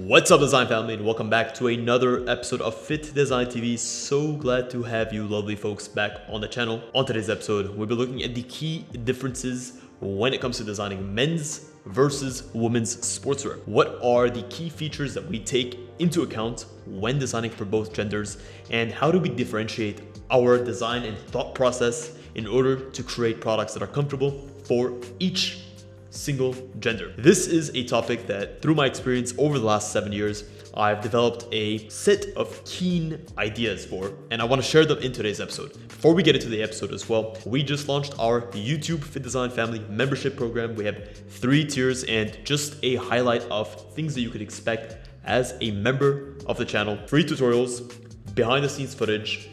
What's up, design family, and welcome back to another episode of Fittdesign TV. So glad to have you lovely folks back on the channel. On today's episode, we'll be looking at the key differences when it comes to designing men's versus women's sportswear. What are the key features that we take into account when designing for both genders, and how do we differentiate our design and thought process in order to create products that are comfortable for each single gender. This is a topic that, through my experience over the last 7 years, I've developed a set of keen ideas for, and I want to share them in today's episode. Before we get into the episode as well, we just launched our YouTube Fittdesign Family membership program. We have 3 tiers and just a highlight of things that you could expect as a member of the channel. Free tutorials, behind the scenes footage,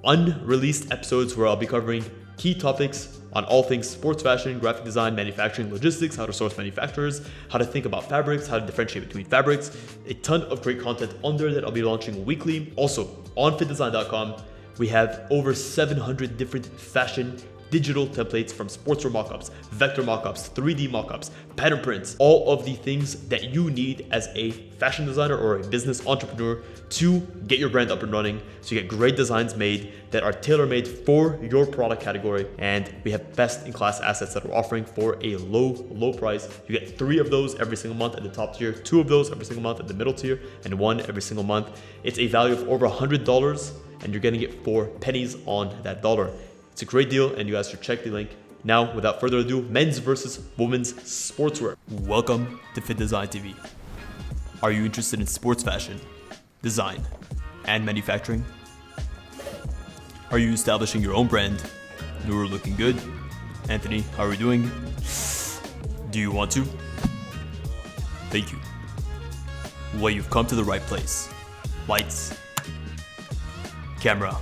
unreleased episodes where I'll be covering key topics on all things sports fashion, graphic design, manufacturing, logistics, how to source manufacturers, how to think about fabrics, how to differentiate between fabrics, a ton of great content on there that I'll be launching weekly. Also, on fittdesign.com, we have over 700 different fashion digital templates, from sportswear mockups, vector mockups, 3D mockups, pattern prints, all of the things that you need as a fashion designer or a business entrepreneur to get your brand up and running, so you get great designs made that are tailor-made for your product category. And we have best-in-class assets that we're offering for a low price. You get 3 of those every single month at the top tier, 2 of those every single month at the middle tier, and 1 every single month. It's a value of over $100, and you're getting it for pennies on that dollar. It's a great deal, and you guys should check the link. Now, without further ado, men's versus women's sportswear. Welcome to Fittdesign TV. Are you interested in sports fashion, design, and manufacturing? Are you establishing your own brand? You're looking good. Anthony, how are we doing? Do you want to? Thank you. Well, you've come to the right place. Lights, camera,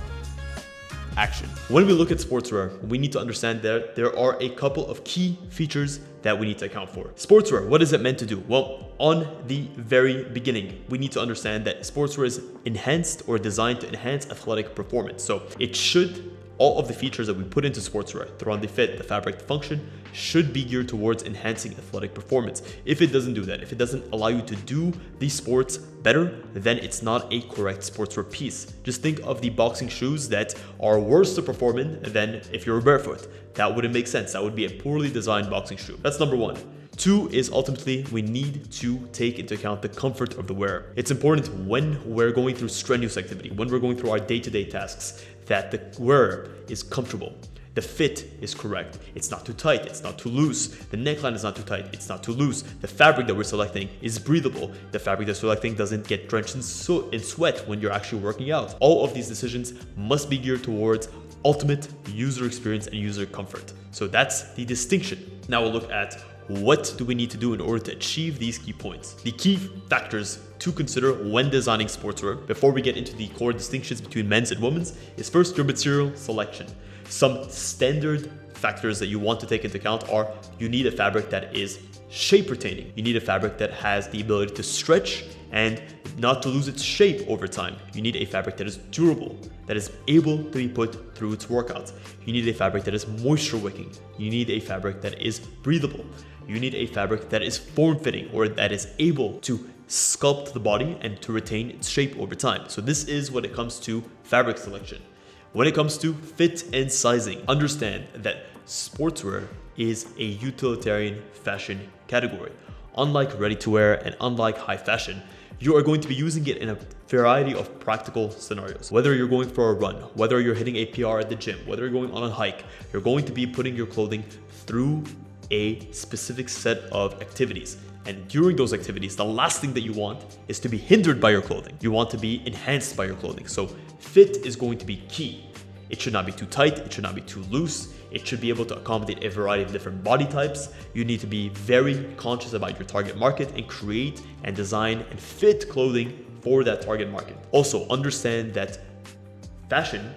action. When we look at sportswear, we need to understand that there are a couple of key features that we need to account for. Sportswear, what is it meant to do? Well, on the very beginning, we need to understand that sportswear is enhanced or designed to enhance athletic performance. So it should, all of the features that we put into sportswear, the run, the fit, the fabric, the function, should be geared towards enhancing athletic performance. If it doesn't do that, if it doesn't allow you to do these sports better, then it's not a correct sportswear piece. Just think of the boxing shoes that are worse to perform in than if you're barefoot. That wouldn't make sense. That would be a poorly designed boxing shoe. That's number 1. 2 is ultimately we need to take into account the comfort of the wearer. It's important when we're going through strenuous activity, when we're going through our day-to-day tasks, that the wearer is comfortable. The fit is correct. It's not too tight, it's not too loose. The neckline is not too tight, it's not too loose. The fabric that we're selecting is breathable. The fabric that we're selecting doesn't get drenched in sweat when you're actually working out. All of these decisions must be geared towards ultimate user experience and user comfort. So that's the distinction. Now we'll look at what do we need to do in order to achieve these key points. The key factors to consider when designing sportswear, before we get into the core distinctions between men's and women's, is first your material selection. Some standard factors that you want to take into account are: you need a fabric that is shape retaining. You need a fabric that has the ability to stretch and not to lose its shape over time. You need a fabric that is durable, that is able to be put through its workouts. You need a fabric that is moisture wicking. You need a fabric that is breathable. You need a fabric that is form-fitting, or that is able to sculpt the body and to retain its shape over time. So this is when it comes to fabric selection. When it comes to fit and sizing, understand that sportswear is a utilitarian fashion category. Unlike ready-to-wear and unlike high fashion, you are going to be using it in a variety of practical scenarios. Whether you're going for a run, whether you're hitting a PR at the gym, whether you're going on a hike, you're going to be putting your clothing through a specific set of activities. And during those activities, the last thing that you want is to be hindered by your clothing. You want to be enhanced by your clothing. So fit is going to be key. It should not be too tight. It should not be too loose. It should be able to accommodate a variety of different body types. You need to be very conscious about your target market and create and design and fit clothing for that target market. Also, understand that fashion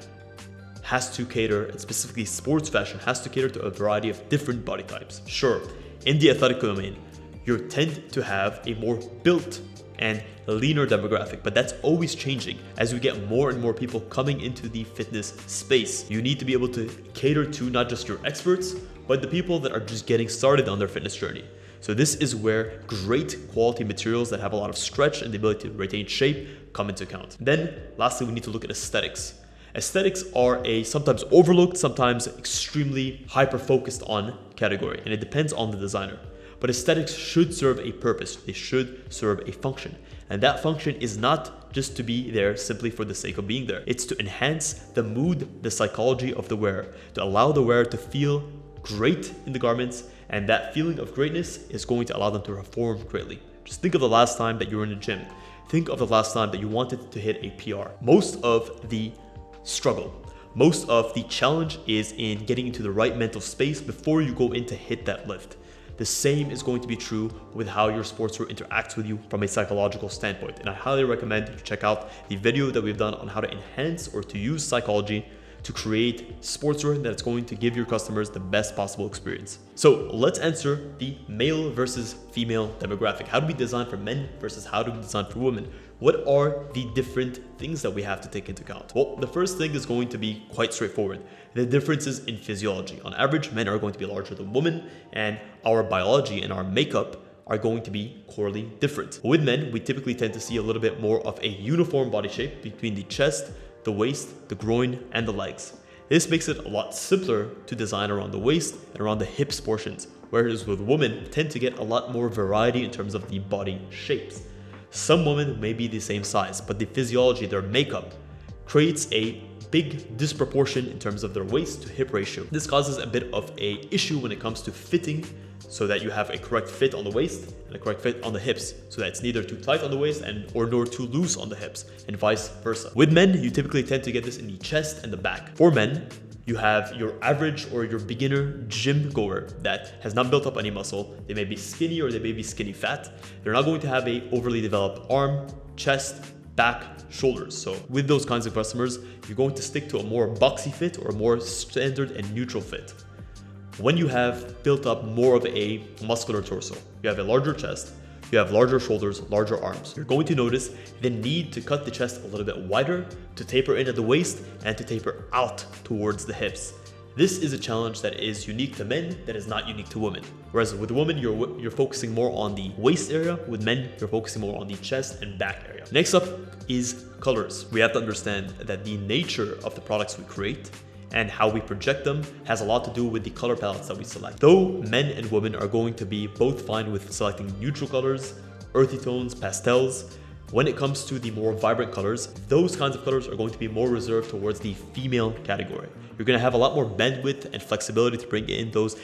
has to cater, and specifically sports fashion, has to cater to a variety of different body types. Sure, in the athletic domain, you tend to have a more built and leaner demographic, but that's always changing as we get more and more people coming into the fitness space. You need to be able to cater to not just your experts, but the people that are just getting started on their fitness journey. So this is where great quality materials that have a lot of stretch and the ability to retain shape come into account. Then lastly, we need to look at aesthetics. Aesthetics are a sometimes overlooked, sometimes extremely hyper-focused on category, and it depends on the designer. But aesthetics should serve a purpose. They should serve a function. And that function is not just to be there simply for the sake of being there. It's to enhance the mood, the psychology of the wearer, to allow the wearer to feel great in the garments, and that feeling of greatness is going to allow them to perform greatly. Just think of the last time that you were in the gym. Think of the last time that you wanted to hit a PR. Most of the struggle, most of the challenge is in getting into the right mental space before you go in to hit that lift. The same is going to be true with how your sportswear interacts with you from a psychological standpoint. And I highly recommend you check out the video that we've done on how to enhance or to use psychology to create sportswear that's going to give your customers the best possible experience. So let's answer the male versus female demographic. How do we design for men versus how do we design for women? What are the different things that we have to take into account? Well, the first thing is going to be quite straightforward. The differences in physiology. On average, men are going to be larger than women, and our biology and our makeup are going to be correlatively different. With men, we typically tend to see a little bit more of a uniform body shape between the chest, the waist, the groin, and the legs. This makes it a lot simpler to design around the waist and around the hips portions, whereas with women, we tend to get a lot more variety in terms of the body shapes. Some women may be the same size, but the physiology, their makeup, creates a big disproportion in terms of their waist to hip ratio. This causes a bit of an issue when it comes to fitting, so that you have a correct fit on the waist and a correct fit on the hips, so that it's neither too tight on the waist or nor too loose on the hips, and vice versa. With men, you typically tend to get this in the chest and the back. For men, you have your average or your beginner gym goer that has not built up any muscle. They may be skinny or they may be skinny fat. They're not going to have a overly developed arm, chest, back, shoulders. So with those kinds of customers, you're going to stick to a more boxy fit or a more standard and neutral fit. When you have built up more of a muscular torso, you have a larger chest, you have larger shoulders, larger arms, you're going to notice the need to cut the chest a little bit wider, to taper in at the waist, and to taper out towards the hips. This is a challenge that is unique to men, that is not unique to women. Whereas with women, you're focusing more on the waist area. With men, you're focusing more on the chest and back area. Next up is colors. We have to understand that the nature of the products we create and how we project them has a lot to do with the color palettes that we select. Though men and women are going to be both fine with selecting neutral colors, earthy tones, pastels, when it comes to the more vibrant colors, those kinds of colors are going to be more reserved towards the female category. You're going to have a lot more bandwidth and flexibility to bring in those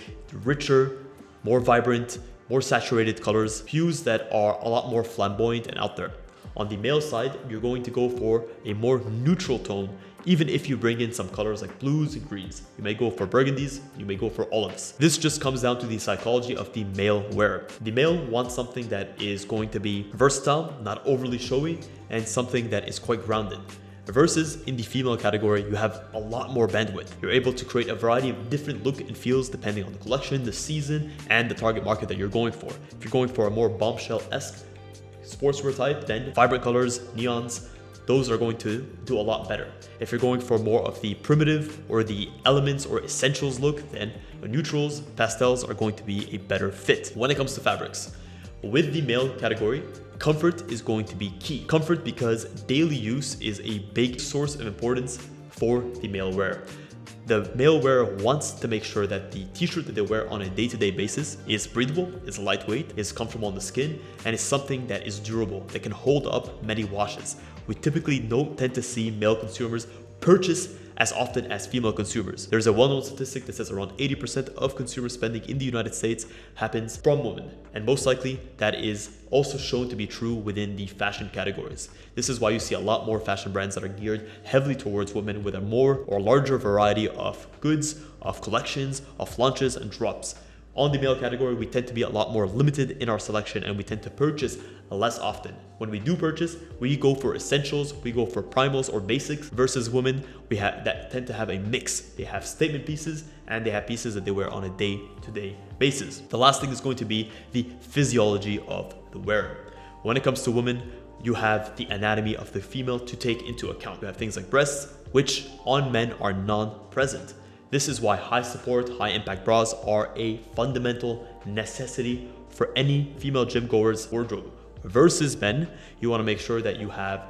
richer, more vibrant, more saturated colors, hues that are a lot more flamboyant and out there. On the male side, you're going to go for a more neutral tone, even if you bring in some colors like blues and greens. You may go for burgundies, you may go for olives. This just comes down to the psychology of the male wearer. The male wants something that is going to be versatile, not overly showy, and something that is quite grounded. Versus in the female category, you have a lot more bandwidth. You're able to create a variety of different look and feels depending on the collection, the season, and the target market that you're going for. If you're going for a more bombshell-esque sportswear type, then vibrant colors, neons, those are going to do a lot better. If you're going for more of the primitive or the elements or essentials look, then neutrals, pastels are going to be a better fit. When it comes to fabrics, with the male category, comfort is going to be key. Comfort because daily use is a big source of importance for the male wearer. The male wearer wants to make sure that the t-shirt that they wear on a day-to-day basis is breathable, is lightweight, is comfortable on the skin, and is something that is durable, that can hold up many washes. We typically don't tend to see male consumers purchase as often as female consumers. There's a well-known statistic that says around 80% of consumer spending in the United States happens from women. And most likely that is also shown to be true within the fashion categories. This is why you see a lot more fashion brands that are geared heavily towards women with a more or larger variety of goods, of collections, of launches and drops. On the male category, we tend to be a lot more limited in our selection and we tend to purchase less often. When we do purchase, we go for essentials, we go for primals or basics, versus women, that tend to have a mix. They have statement pieces and they have pieces that they wear on a day-to-day basis. The last thing is going to be the physiology of the wearer. When it comes to women, you have the anatomy of the female to take into account. You have things like breasts, which on men are non-present. This is why high support, high impact bras are a fundamental necessity for any female gym goer's wardrobe. Versus men, you want to make sure that you have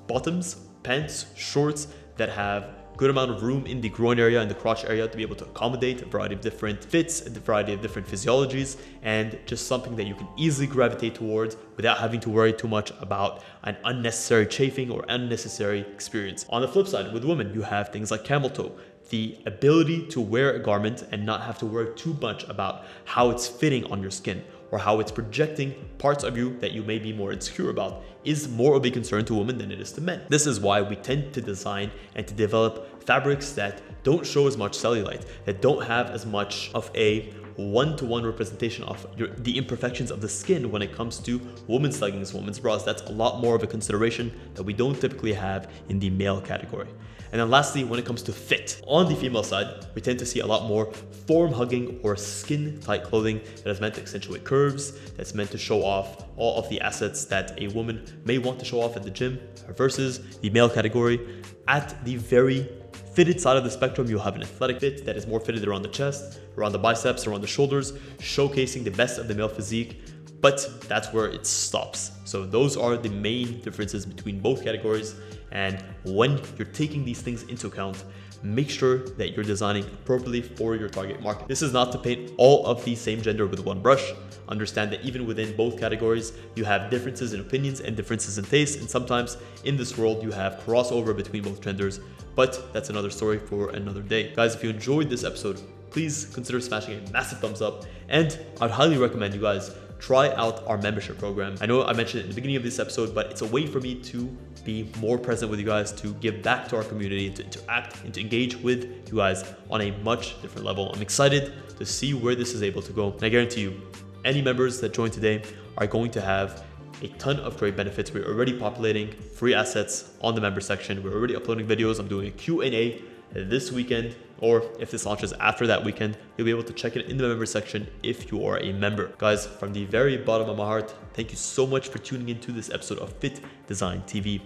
bottoms, pants, shorts that have good amount of room in the groin area and the crotch area to be able to accommodate a variety of different fits, a variety of different physiologies, and just something that you can easily gravitate towards without having to worry too much about an unnecessary chafing or unnecessary experience. On the flip side, with women, you have things like camel toe, the ability to wear a garment and not have to worry too much about how it's fitting on your skin or how it's projecting parts of you that you may be more insecure about is more of a concern to women than it is to men. This is why we tend to design and to develop fabrics that don't show as much cellulite, that don't have as much of a one-to-one representation of the imperfections of the skin when it comes to women's leggings, women's bras. That's a lot more of a consideration that we don't typically have in the male category. And then lastly, when it comes to fit, on the female side, we tend to see a lot more form-hugging or skin-tight clothing that is meant to accentuate curves, that's meant to show off all of the assets that a woman may want to show off at the gym, versus the male category. At the very fitted side of the spectrum, you'll have an athletic fit that is more fitted around the chest, around the biceps, around the shoulders, showcasing the best of the male physique, but that's where it stops. So those are the main differences between both categories. And when you're taking these things into account, make sure that you're designing appropriately for your target market. This is not to paint all of the same gender with one brush. Understand that even within both categories, you have differences in opinions and differences in taste. And sometimes in this world, you have crossover between both genders, but that's another story for another day. Guys, if you enjoyed this episode, please consider smashing a massive thumbs up. And I'd highly recommend you guys try out our membership program. I know I mentioned it in the beginning of this episode, but it's a way for me to be more present with you guys, to give back to our community, to interact and to engage with you guys on a much different level. I'm excited to see where this is able to go. And I guarantee you, any members that join today are going to have a ton of great benefits. We're already populating free assets on the member section. We're already uploading videos. I'm doing a Q&A this weekend, or if this launches after that weekend, you'll be able to check it in the member section if you are a member. Guys, from the very bottom of my heart, thank you so much for tuning into this episode of Fit Design TV.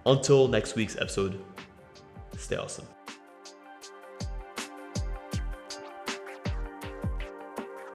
Until next week's episode, stay awesome.